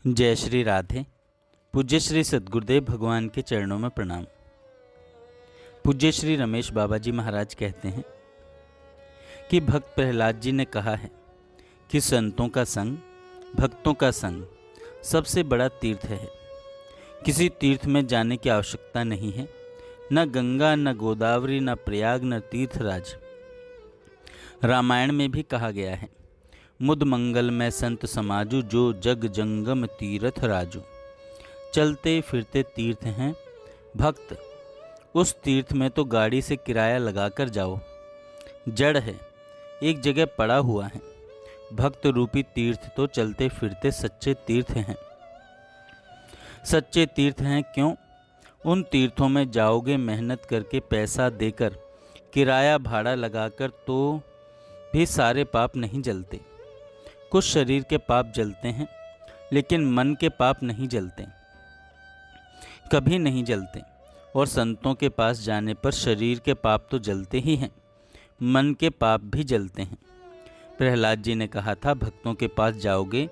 जय श्री राधे। पूज्य श्री सद्गुरुदेव भगवान के चरणों में प्रणाम। पूज्य श्री रमेश बाबा जी महाराज कहते हैं कि भक्त प्रहलाद जी ने कहा है कि संतों का संग, भक्तों का संग सबसे बड़ा तीर्थ है। किसी तीर्थ में जाने की आवश्यकता नहीं है, न गंगा, न गोदावरी, न प्रयाग, न तीर्थराज। रामायण में भी कहा गया है, मुद मंगल में संत समाजू, जो जग जंगम तीर्थ राजू। चलते फिरते तीर्थ हैं भक्त, उस तीर्थ में तो गाड़ी से किराया लगाकर जाओ। जड़ है, एक जगह पड़ा हुआ है। भक्त रूपी तीर्थ तो चलते फिरते सच्चे तीर्थ हैं। सच्चे तीर्थ हैं क्यों? उन तीर्थों में जाओगे मेहनत करके, पैसा देकर, किराया भाड़ा लगाकर, तो भी सारे पाप नहीं जलते। कुछ शरीर के पाप जलते हैं, लेकिन मन के पाप नहीं जलते, कभी नहीं जलते। और संतों के पास जाने पर शरीर के पाप तो जलते ही हैं, मन के पाप भी जलते हैं। प्रहलाद जी ने कहा था, भक्तों के पास जाओगे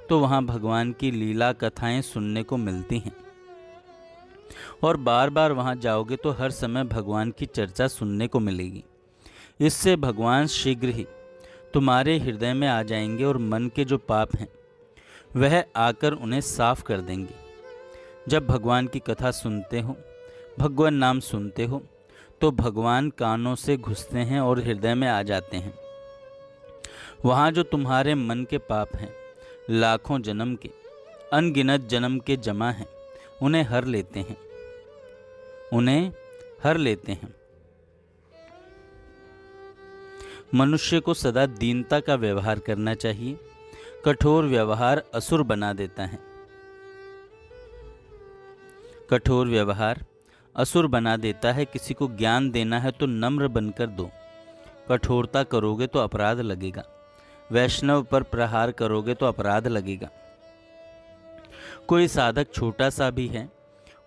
तो वहाँ भगवान की लीला कथाएं सुनने को मिलती हैं, और बार बार वहाँ जाओगे तो हर समय भगवान की चर्चा सुनने को मिलेगी। इससे भगवान शीघ्र ही तुम्हारे हृदय में आ जाएंगे और मन के जो पाप हैं वह आकर उन्हें साफ कर देंगे। जब भगवान की कथा सुनते हो, भगवान नाम सुनते हो, तो भगवान कानों से घुसते हैं और हृदय में आ जाते हैं। वहाँ जो तुम्हारे मन के पाप हैं, लाखों जन्म के, अनगिनत जन्म के जमा हैं, उन्हें हर लेते हैं, उन्हें हर लेते हैं। मनुष्य को सदा दीनता का व्यवहार करना चाहिए। कठोर व्यवहार असुर बना देता है। कठोर व्यवहार असुर बना देता है। किसी को ज्ञान देना है तो नम्र बनकर दो। कठोरता करोगे तो अपराध लगेगा। वैष्णव पर प्रहार करोगे तो अपराध लगेगा। कोई साधक छोटा सा भी है,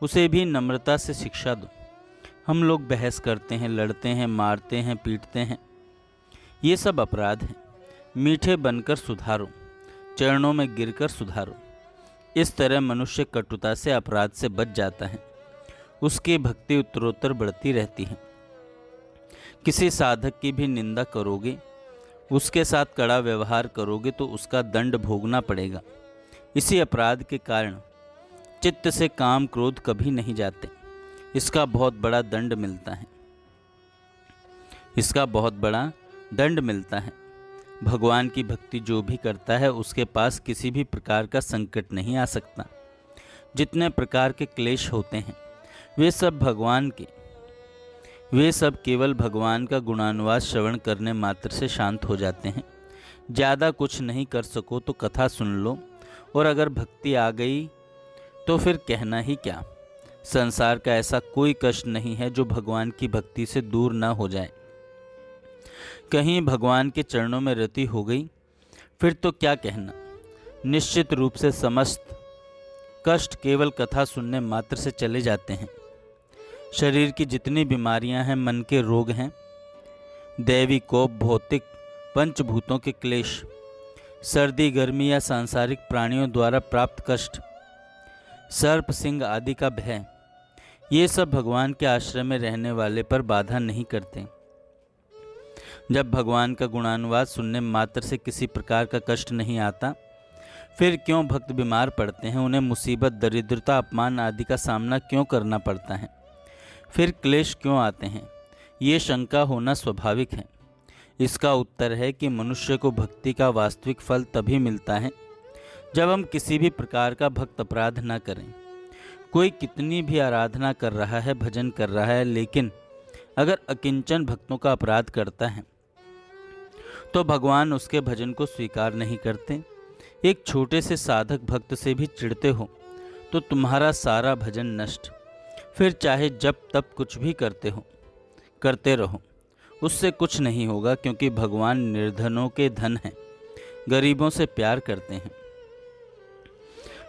उसे भी नम्रता से शिक्षा दो। हम लोग बहस करते हैं, लड़ते हैं, मारते हैं, पीटते हैं, ये सब अपराध हैं। मीठे बनकर सुधारो, चरणों में गिरकर सुधारो। इस तरह मनुष्य कटुता से, अपराध से बच जाता है। उसकी भक्ति उत्तरोत्तर बढ़ती रहती है। किसी साधक की भी निंदा करोगे, उसके साथ कड़ा व्यवहार करोगे तो उसका दंड भोगना पड़ेगा। इसी अपराध के कारण चित्त से काम क्रोध कभी नहीं जाते। इसका बहुत बड़ा दंड मिलता है। इसका बहुत बड़ा दंड मिलता है। भगवान की भक्ति जो भी करता है, उसके पास किसी भी प्रकार का संकट नहीं आ सकता। जितने प्रकार के क्लेश होते हैं, वे सब भगवान के, वे सब केवल भगवान का गुणानुवाद श्रवण करने मात्र से शांत हो जाते हैं। ज़्यादा कुछ नहीं कर सको तो कथा सुन लो, और अगर भक्ति आ गई तो फिर कहना ही क्या। संसार का ऐसा कोई कष्ट नहीं है जो भगवान की भक्ति से दूर ना हो जाए। कहीं भगवान के चरणों में रति हो गई, फिर तो क्या कहना। निश्चित रूप से समस्त कष्ट केवल कथा सुनने मात्र से चले जाते हैं। शरीर की जितनी बीमारियां हैं, मन के रोग हैं, दैवी कोप, भौतिक पंचभूतों के क्लेश, सर्दी गर्मी या सांसारिक प्राणियों द्वारा प्राप्त कष्ट, सर्प सिंह आदि का भय, ये सब भगवान के आश्रय में रहने वाले पर बाधा नहीं करते। जब भगवान का गुणानुवाद सुनने मात्र से किसी प्रकार का कष्ट नहीं आता, फिर क्यों भक्त बीमार पड़ते हैं? उन्हें मुसीबत, दरिद्रता, अपमान आदि का सामना क्यों करना पड़ता है? फिर क्लेश क्यों आते हैं? ये शंका होना स्वाभाविक है। इसका उत्तर है कि मनुष्य को भक्ति का वास्तविक फल तभी मिलता है जब हम किसी भी प्रकार का भक्त अपराध न करें। कोई कितनी भी आराधना कर रहा है, भजन कर रहा है, लेकिन अगर अकिंचन भक्तों का अपराध करता है तो भगवान उसके भजन को स्वीकार नहीं करते। एक छोटे से साधक भक्त से भी चिढ़ते हो तो तुम्हारा सारा भजन नष्ट। फिर चाहे जब तब कुछ भी करते रहो, उससे कुछ नहीं होगा, क्योंकि भगवान निर्धनों के धन हैं, गरीबों से प्यार करते हैं।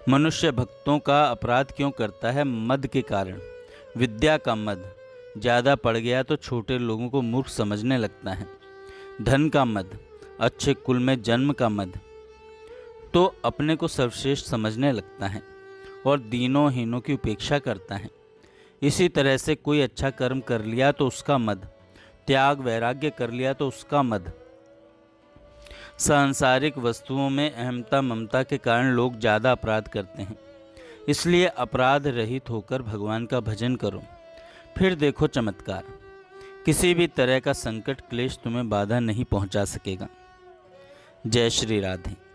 मनुष्य भक्तों का अपराध क्यों करता है? मद के कारण। विद्या का मद ज़्यादा पड़ गया तो छोटे लोगों को मूर्ख समझने लगता है। धन का मद, अच्छे कुल में जन्म का मद, तो अपने को सर्वश्रेष्ठ समझने लगता है और दीनों हीनों की उपेक्षा करता है। इसी तरह से कोई अच्छा कर्म कर लिया तो उसका मद, त्याग वैराग्य कर लिया तो उसका मद। सांसारिक वस्तुओं में अहमता ममता के कारण लोग ज़्यादा अपराध करते हैं। इसलिए अपराध रहित होकर भगवान का भजन करो, फिर देखो चमत्कार। किसी भी तरह का संकट क्लेश तुम्हें बाधा नहीं पहुंचा सकेगा। जय श्री राधे।